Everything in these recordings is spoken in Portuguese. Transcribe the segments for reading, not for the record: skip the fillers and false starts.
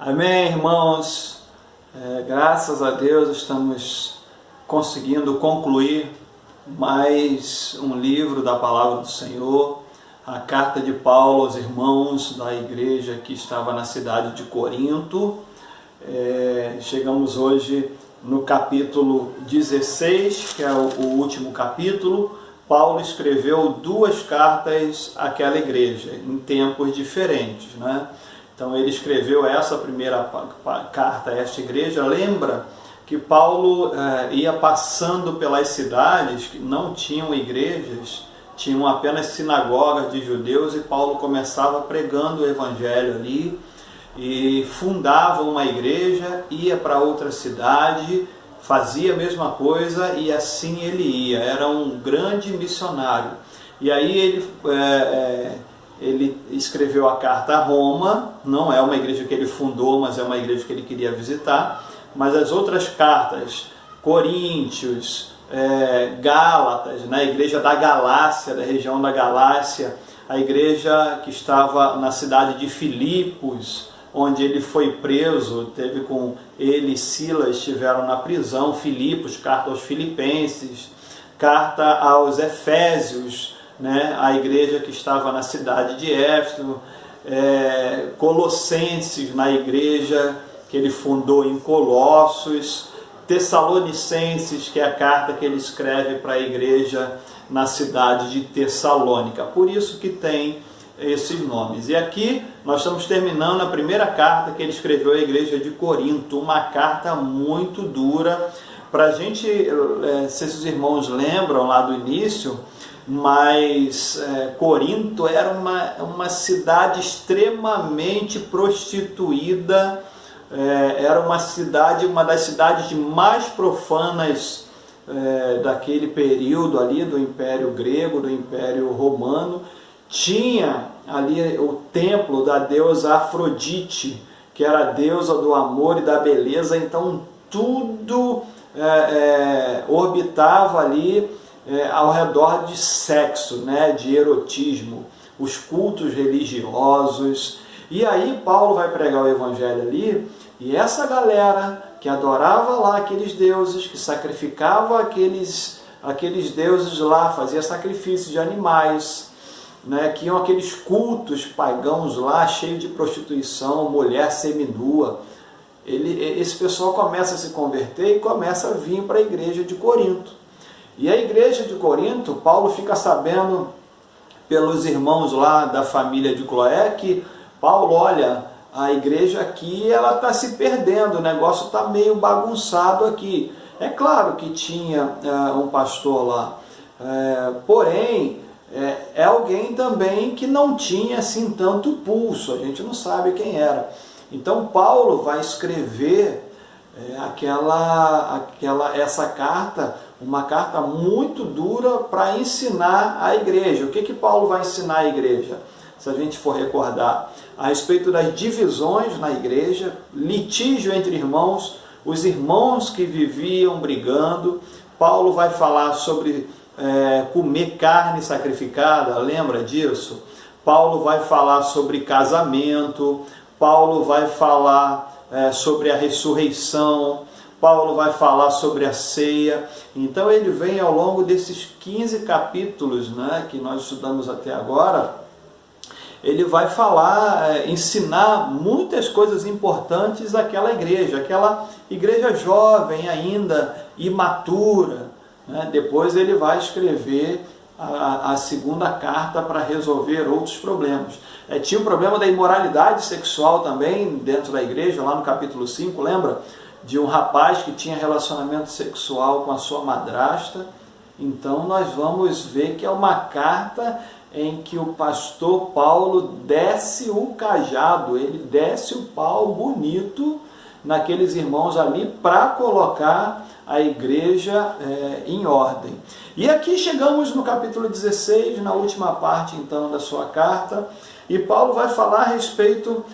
Amém, irmãos? Graças a Deus estamos conseguindo concluir mais um livro da Palavra do Senhor, a carta de Paulo aos irmãos da igreja que estava na cidade de Corinto. Chegamos hoje no capítulo 16, que é o último capítulo. Paulo escreveu duas cartas àquela igreja, em tempos diferentes, né? Então ele escreveu essa primeira carta a esta igreja. Lembra que Paulo ia passando pelas cidades que não tinham igrejas, tinham apenas sinagogas de judeus, e Paulo começava pregando o evangelho ali, e fundava uma igreja, ia para outra cidade, fazia a mesma coisa, e assim ele ia. Era um grande missionário. E aí ele escreveu a carta a Roma. Não é uma igreja que ele fundou, mas é uma igreja que ele queria visitar. Mas as outras cartas, Coríntios, Gálatas, na igreja da Galácia, da região da Galácia, a igreja que estava na cidade de Filipos, onde ele foi preso, teve com ele e Silas, estiveram na prisão. Filipos, carta aos Filipenses, carta aos Efésios, né, a igreja que estava na cidade de Éfeso, Colossenses, na igreja que ele fundou em Colossos, Tessalonicenses, que é a carta que ele escreve para a igreja na cidade de Tessalônica. Por isso que tem esses nomes. E aqui nós estamos terminando a primeira carta que ele escreveu à igreja de Corinto, uma carta muito dura. Para a gente, se esses irmãos lembram lá do início, mas Corinto era uma cidade extremamente prostituída, era uma das cidades mais profanas daquele período ali, do Império Grego, do Império Romano. Tinha ali o templo da deusa Afrodite, que era a deusa do amor e da beleza. Então tudo orbitava ali ao redor de sexo, né, de erotismo, os cultos religiosos. E aí Paulo vai pregar o evangelho ali, e essa galera que adorava lá aqueles deuses, que sacrificava aqueles deuses lá, fazia sacrifício de animais, né, que iam aqueles cultos pagãos lá, cheio de prostituição, mulher seminua. Esse pessoal começa a se converter e começa a vir para a igreja de Corinto. E a igreja de Corinto, Paulo fica sabendo pelos irmãos lá da família de Cloé que Paulo, olha, a igreja aqui ela está se perdendo, o negócio está meio bagunçado aqui. É claro que tinha um pastor lá, porém é alguém também que não tinha assim tanto pulso, a gente não sabe quem era. Então Paulo vai escrever essa carta, uma carta muito dura para ensinar a igreja. O que Paulo vai ensinar a igreja? Se a gente for recordar, a respeito das divisões na igreja, litígio entre irmãos, os irmãos que viviam brigando. Paulo vai falar sobre comer carne sacrificada, lembra disso? Paulo vai falar sobre casamento, Paulo vai falar sobre a ressurreição, Paulo vai falar sobre a ceia. Então ele vem ao longo desses 15 capítulos, né, que nós estudamos até agora, ele vai falar, ensinar muitas coisas importantes àquela igreja jovem ainda, imatura, né? Depois ele vai escrever a segunda carta para resolver outros problemas. Tinha o problema da imoralidade sexual também dentro da igreja, lá no capítulo 5, lembra? De um rapaz que tinha relacionamento sexual com a sua madrasta. Então nós vamos ver que é uma carta em que o pastor Paulo desce o cajado, ele desce o pau bonito naqueles irmãos ali para colocar a igreja em ordem. E aqui chegamos no capítulo 16, na última parte então da sua carta, e Paulo vai falar a respeito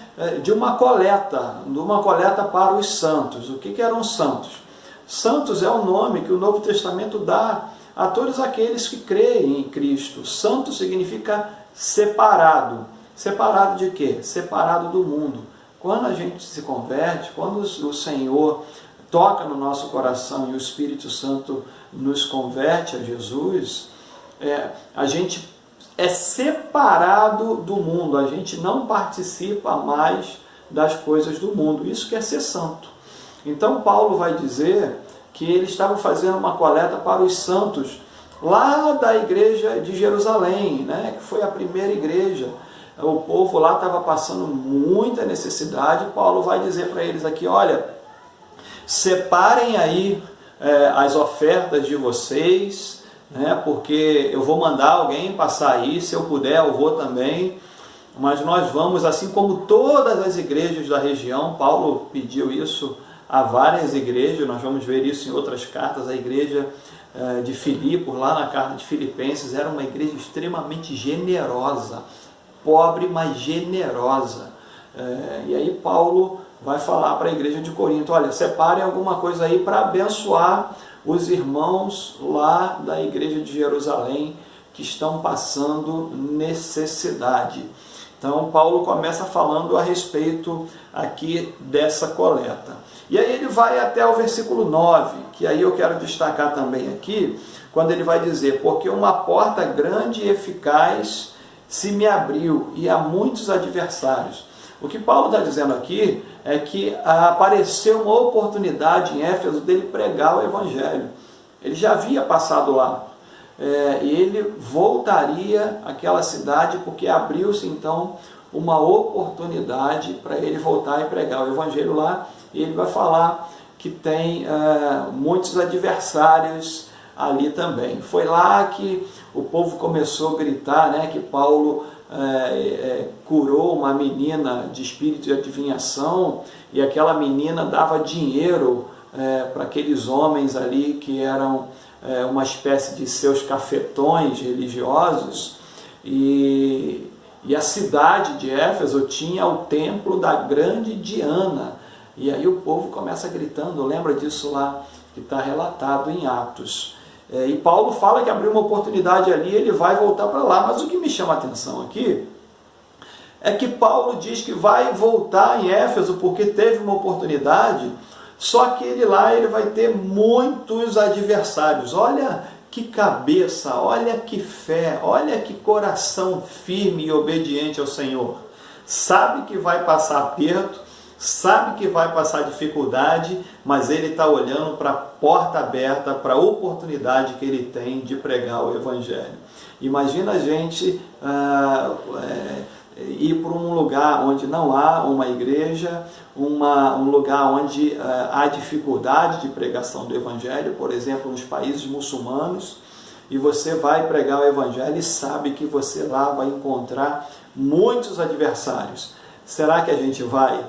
de uma coleta para os santos. O que eram santos? Santos é o nome que o Novo Testamento dá a todos aqueles que creem em Cristo. Santo significa separado. Separado de quê? Separado do mundo. Quando a gente se converte, quando o Senhor toca no nosso coração e o Espírito Santo nos converte a Jesus, a gente é separado do mundo, a gente não participa mais das coisas do mundo. Isso que é ser santo. Então Paulo vai dizer que ele estava fazendo uma coleta para os santos lá da igreja de Jerusalém, né, que foi a primeira igreja. O povo lá estava passando muita necessidade. Paulo vai dizer para eles aqui, olha, separem aí as ofertas de vocês, né, porque eu vou mandar alguém passar aí, se eu puder eu vou também, mas nós vamos, assim como todas as igrejas da região. Paulo pediu isso a várias igrejas, nós vamos ver isso em outras cartas. A igreja de Filipos, lá na carta de Filipenses, era uma igreja extremamente generosa, pobre, mas generosa. E aí Paulo vai falar para a igreja de Corinto, olha, separem alguma coisa aí para abençoar os irmãos lá da igreja de Jerusalém que estão passando necessidade. Então Paulo começa falando a respeito aqui dessa coleta. E aí ele vai até o versículo 9, que aí eu quero destacar também aqui, quando ele vai dizer, porque uma porta grande e eficaz se me abriu e há muitos adversários. O que Paulo está dizendo aqui é que apareceu uma oportunidade em Éfeso dele pregar o Evangelho. Ele já havia passado lá. E ele voltaria àquela cidade porque abriu-se então uma oportunidade para ele voltar e pregar o Evangelho lá. E ele vai falar que tem muitos adversários ali também. Foi lá que o povo começou a gritar, né, que Paulo curou uma menina de espírito de adivinhação, e aquela menina dava dinheiro para aqueles homens ali que eram uma espécie de seus cafetões religiosos, e a cidade de Éfeso tinha o templo da grande Diana, e aí o povo começa gritando, lembra disso lá, que está relatado em Atos. E Paulo fala que abriu uma oportunidade ali, ele vai voltar para lá, mas o que me chama a atenção aqui é que Paulo diz que vai voltar em Éfeso porque teve uma oportunidade, só que ele vai ter muitos adversários. Olha que cabeça, olha que fé, olha que coração firme e obediente ao Senhor. Sabe que vai passar aperto, sabe que vai passar dificuldade, mas ele está olhando para a porta aberta, para a oportunidade que ele tem de pregar o Evangelho. Imagina a gente ir para um lugar onde não há uma igreja, um lugar onde há dificuldade de pregação do Evangelho, por exemplo, nos países muçulmanos, e você vai pregar o Evangelho e sabe que você lá vai encontrar muitos adversários. Será que a gente vai?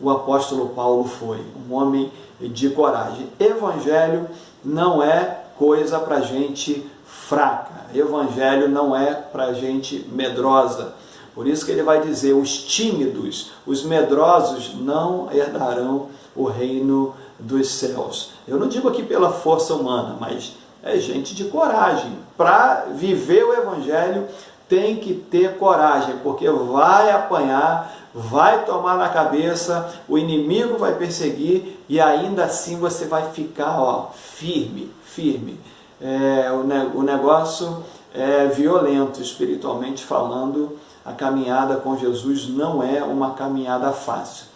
O apóstolo Paulo foi um homem de coragem. Evangelho não é coisa para gente fraca. Evangelho não é para gente medrosa. Por isso que ele vai dizer, os tímidos, os medrosos não herdarão o reino dos céus. Eu não digo aqui pela força humana, mas é gente de coragem. Para viver o Evangelho tem que ter coragem, porque vai apanhar, vai tomar na cabeça, o inimigo vai perseguir e ainda assim você vai ficar firme. O negócio é violento, espiritualmente falando. A caminhada com Jesus não é uma caminhada fácil.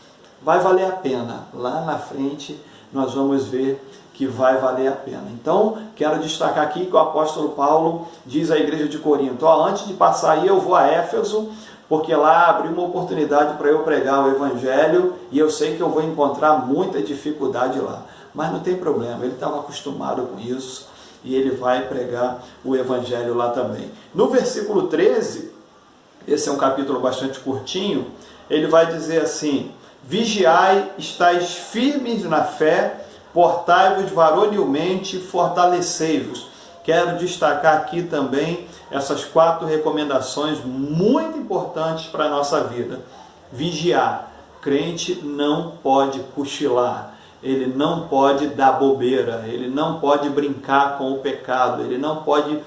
Vai valer a pena. Lá na frente nós vamos ver que vai valer a pena. Então, quero destacar aqui que o apóstolo Paulo diz à igreja de Corinto, antes de passar aí eu vou a Éfeso, porque lá abriu uma oportunidade para eu pregar o Evangelho e eu sei que eu vou encontrar muita dificuldade lá. Mas não tem problema, ele estava acostumado com isso e ele vai pregar o Evangelho lá também. No versículo 13, esse é um capítulo bastante curtinho, ele vai dizer assim, vigiai, estáis firmes na fé, portai-vos varonilmente, fortalecei-vos. Quero destacar aqui também essas 4 recomendações muito importantes para a nossa vida. Vigiar. Crente não pode cochilar, ele não pode dar bobeira, ele não pode brincar com o pecado, ele não pode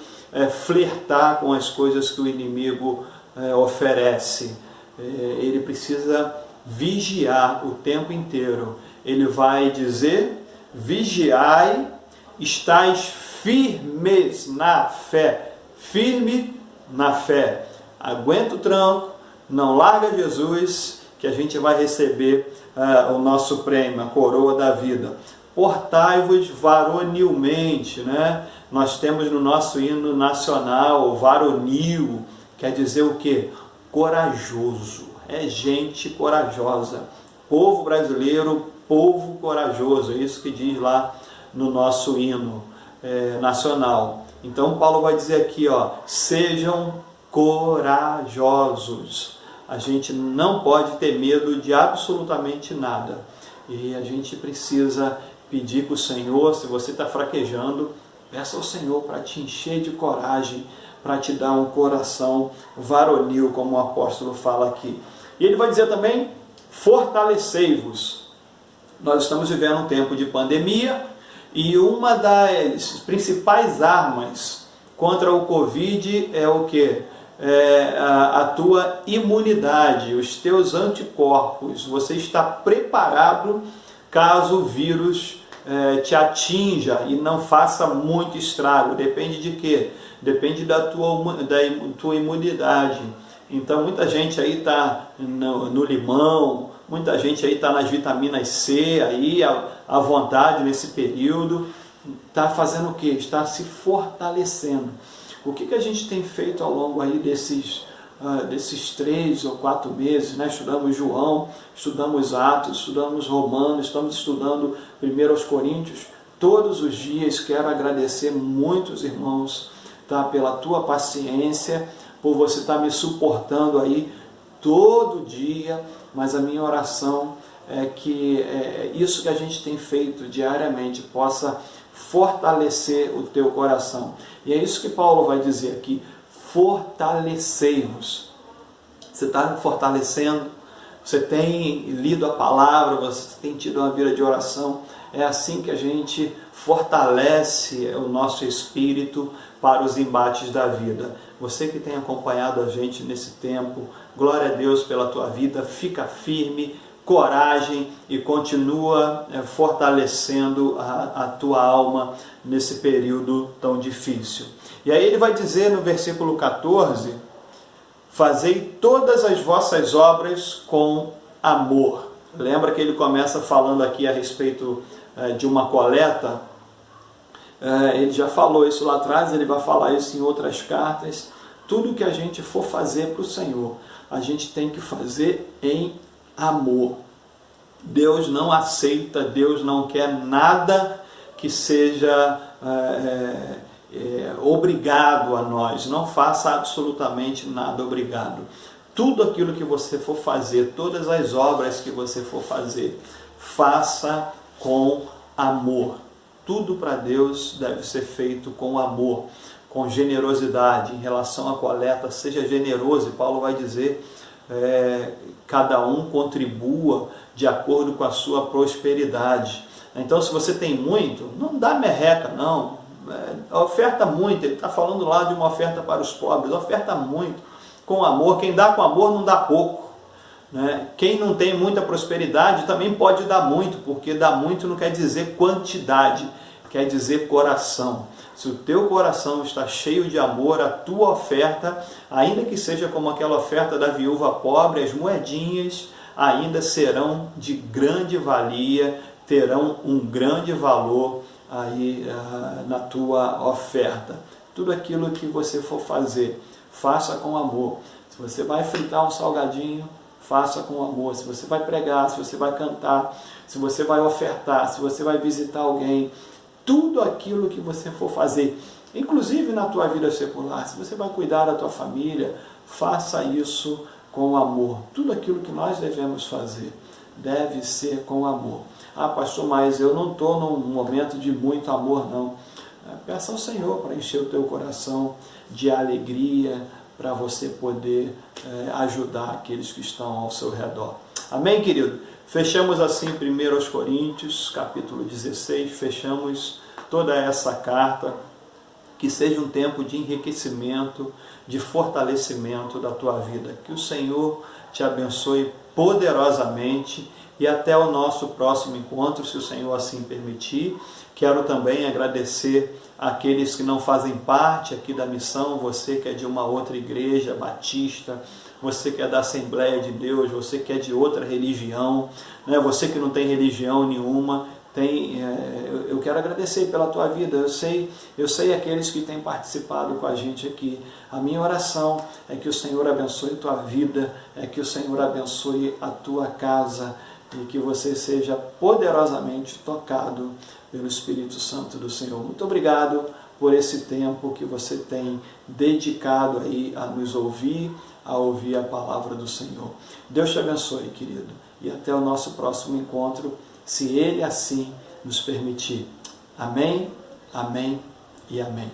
flertar com as coisas que o inimigo oferece. Ele precisa vigiar o tempo inteiro. Ele vai dizer: vigiai, estáis firmes na fé. Firme na fé. Aguenta o tranco, não larga Jesus, que a gente vai receber o nosso prêmio, a coroa da vida. Portai-vos varonilmente, né? Nós temos no nosso hino nacional, varonil, quer dizer o quê? Corajoso, é gente corajosa. Povo brasileiro, povo corajoso, é isso que diz lá no nosso hino nacional. Então Paulo vai dizer aqui, ó, sejam corajosos. A gente não pode ter medo de absolutamente nada. E a gente precisa pedir para o Senhor, se você está fraquejando, peça ao Senhor para te encher de coragem, para te dar um coração varonil, como o apóstolo fala aqui. E ele vai dizer também, fortalecei-vos. Nós estamos vivendo um tempo de pandemia e uma das principais armas contra o Covid é o quê? A tua imunidade, os teus anticorpos. Você está preparado caso o vírus te atinja e não faça muito estrago. Depende de quê? Depende da tua imunidade. Então muita gente aí está no limão, muita gente aí está nas vitaminas C, aí à vontade nesse período. Está fazendo o quê? Está se fortalecendo. O que a gente tem feito ao longo aí desses 3 ou 4 meses, né? Estudamos João, estudamos Atos, estudamos Romanos, estamos estudando 1 Coríntios. Todos os dias quero agradecer muitos irmãos, tá? Pela tua paciência, por você estar me suportando aí todo dia, mas a minha oração é que isso que a gente tem feito diariamente possa fortalecer o teu coração. E é isso que Paulo vai dizer aqui, fortalecei-vos. Você está fortalecendo, você tem lido a palavra, você tem tido uma vida de oração. É assim que a gente fortalece o nosso espírito para os embates da vida. Você que tem acompanhado a gente nesse tempo, glória a Deus pela tua vida, fica firme, coragem e continua fortalecendo a tua alma nesse período tão difícil. E aí ele vai dizer no versículo 14, fazei todas as vossas obras com amor. Lembra que ele começa falando aqui a respeito de uma coleta? Ele já falou isso lá atrás, ele vai falar isso em outras cartas. Tudo que a gente for fazer para o Senhor, a gente tem que fazer em amor. Deus não aceita, Deus não quer nada que seja obrigado a nós. Não faça absolutamente nada obrigado. Tudo aquilo que você for fazer, todas as obras que você for fazer, faça com amor. Tudo para Deus deve ser feito com amor, com generosidade. Em relação à coleta, seja generoso. E Paulo vai dizer, cada um contribua de acordo com a sua prosperidade. Então, se você tem muito, não dá merreca, não. Oferta muito. Ele está falando lá de uma oferta para os pobres. Oferta muito, com amor. Quem dá com amor não dá pouco, né? Quem não tem muita prosperidade também pode dar muito, porque dar muito não quer dizer quantidade, quer dizer coração. Se o teu coração está cheio de amor, a tua oferta, ainda que seja como aquela oferta da viúva pobre, as moedinhas ainda serão de grande valia, terão um grande valor aí na tua oferta. Tudo aquilo que você for fazer, faça com amor. Se você vai fritar um salgadinho, faça com amor. Se você vai pregar, se você vai cantar, se você vai ofertar, se você vai visitar alguém, tudo aquilo que você for fazer, inclusive na tua vida secular, se você vai cuidar da tua família, faça isso com amor. Tudo aquilo que nós devemos fazer deve ser com amor. Ah, pastor, mas eu não estou num momento de muito amor, não. Peça ao Senhor para encher o teu coração de alegria, para você poder ajudar aqueles que estão ao seu redor. Amém, querido? Fechamos assim 1 Coríntios, capítulo 16, fechamos toda essa carta. Que seja um tempo de enriquecimento, de fortalecimento da tua vida. Que o Senhor te abençoe poderosamente, e até o nosso próximo encontro, se o Senhor assim permitir. Quero também agradecer àqueles que não fazem parte aqui da missão, você que é de uma outra igreja batista, você que é da Assembleia de Deus, você que é de outra religião, né? Você que não tem religião nenhuma, eu quero agradecer pela tua vida. Eu sei aqueles que têm participado com a gente aqui. A minha oração é que o Senhor abençoe tua vida, é que o Senhor abençoe a tua casa, e que você seja poderosamente tocado pelo Espírito Santo do Senhor. Muito obrigado por esse tempo que você tem dedicado aí a nos ouvir, a ouvir a palavra do Senhor. Deus te abençoe, querido, e até o nosso próximo encontro, se Ele assim nos permitir. Amém, amém e amém.